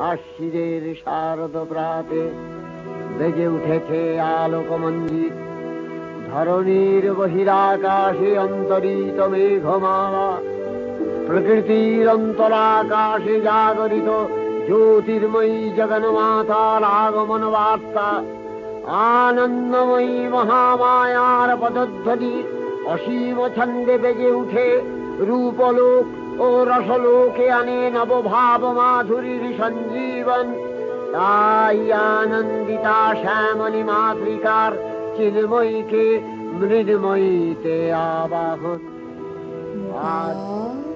আশ্বিনের শারদ প্রাতে বেজে উঠেছে আলোক মঞ্জির। ধরণীর বহিরাকাশে অন্তরিত মেঘমালা, প্রকৃতির অন্তরাকাশে জাগরিত জ্যোতির্ময়ী জগন্মাতার আগমন বার্তা। আনন্দময়ী মহামায়ার পদধ্বনি অসীম ছন্দে বেজে উঠে রূপলোক ও রসলোকে আনে নবভাব মাধুরীর সঞ্জীবন। তাই আনন্দিতা শ্যামলী মাতৃকার চিন্ময়ীকে মৃন্ময়ীতে আবাহন। আজ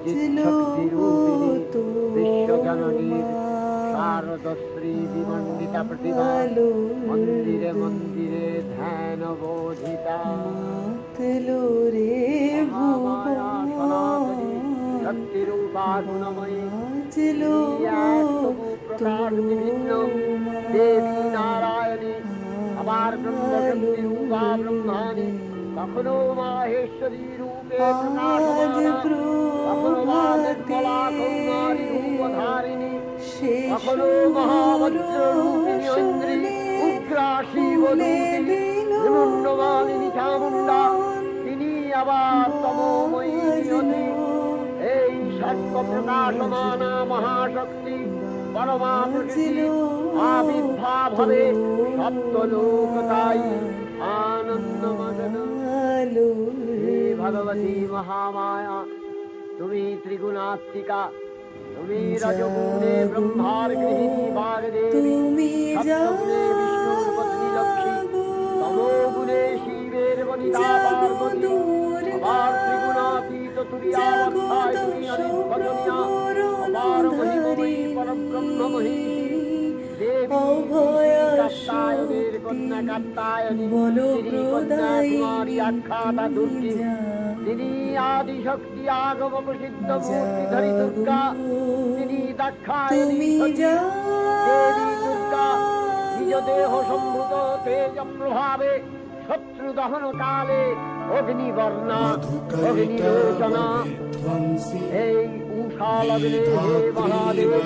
চিৎশক্তিরূপিণী বিশ্বজননীর শারদশ্রী বিমণ্ডিতা প্রতিভা মন্দিরে মন্দিরে ধ্যান বোধিতা। শক্তিরূপা গুণময়ী প্রকাশ বিভিন্ন দেবী নারায়ণী, আবার ব্রহ্মশক্তি রূপা ব্রহ্মাণী, কখনো মাহেশ্বরী রূপে প্রকাশমানা, কখনো মা নির্মলা কৌমারী রূপধারিণী, কখনো মহাবজ্র রূপিণী ঐন্দ্রী, উগ্রা শিবদূতিনী নিমুণ্ডমালিনী চামুণ্ডা। তিনি আবার তমোময়ী নিয়তি। এই সর্ব প্রকাশমানা মহাশক্তি পরমা প্রকৃতি আবির্ভাব হবে সপ্তলোক, তাই আনন্দ মগন। হে ভগবতী মহামায়া, তুমি ত্রিগুণাত্মিকা, তুমি রজগুণে ব্রহ্মার গৃহিণী বাগদেবী, সপ্তগুণে বিষ্ণুর পত্নী লক্ষ্মী, তমোগুণে শিবের বনিতা পার্বতী, আবার ত্রিগুণাতীত তুরীয়াবস্থায় তুমি অনির্বচনীয়া, আবার মহিমময়ী পরব্রহ্ম মহিষী দেবী কাত্যায়নের কন্যা কাত্যায়নী, তিনি কন্যা কুমারী আখ্যাতা দুর্গী, তিনি আদিশক্তি আগম প্রসিদ্ধ মূর্তিধরী দুর্গা, তিনি দাক্ষায়ণী দেবী দুর্গা। নিজ দেহ সম্ভূত তেজ প্রভাবে শত্রু দহন কালে অগ্নিবর্ণা অগ্নিলোচনা। এই উষা লগ্নে হে মহাদেবী,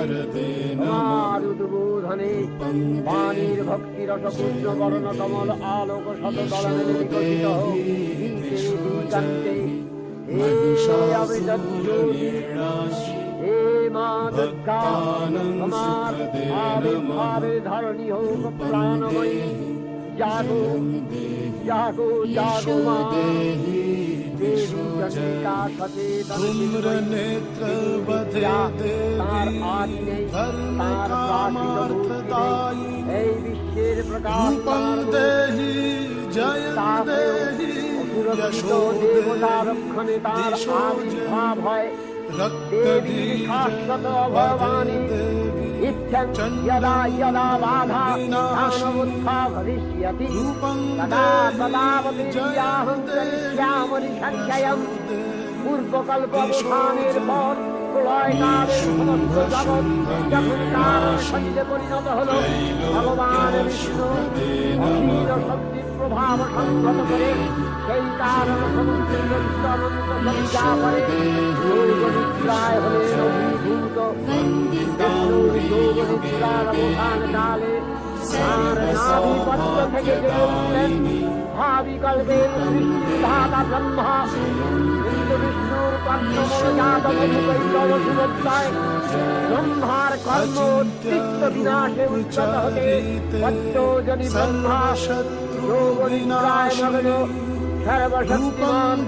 তোমার উদ্বোধনে বাণীর ভক্তি রসপূর্ণ বর্ণ কমল আলোক শতদলনে বিকশিত দিকান্তে। হে হে মা দুর্গা, তোমার আবির্ভাবে ধরণী হোক প্রাণময়ী। জাগো জাগো জাগো মা দেবী চন্দ্রিকা সচেতন, তার আদি নেই, তার প্রাকৃত এই বিশ্বের প্রকাশ অসুরক্ষিত দেবতা রক্ষণে তার আবির্ভাব হয়। দেবী শাশ্বত ভবানী ইচ্ছং যদা যদা বাধা আনবুদ্ধা ভবিষ্যতি তদা তদাবতীর্যাহং করিষ্যামি সংশয়ম। পূর্বকল্প অবসানের পর প্রলয়কালের সমস্ত জগৎ যখন কারণ শরীরে পরিণত হল, ভগবান বিষ্ণু অসীম শক্তি প্রভাব সংহত করে সেই কারণ সমুদ্রের অনন্ত সজ্জা করে যোগনিদ্রায় হলেন অভিভূত। যোগনিদ্রার অবসান কালে তার নাভিপত্র থেকে জেগে উঠলেন ভাবিকল্পের সৃষ্টিধাতা ব্রহ্মা। কিন্তু বিষ্ণুর কর্ণমূলজাত মধুকৈতব সুরত্তায় ব্রহ্মার কর্ম চিত্ত বিনাশে উচ্চত হতে পঞ্চজনী ব্রহ্মা যোগনিদ্রায় মগ্ন সর্বশক্তিমান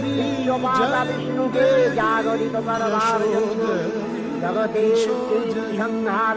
বিশ্বমাতা বিষ্ণুকে জাগরিত করবার জন্য জগতের সংহার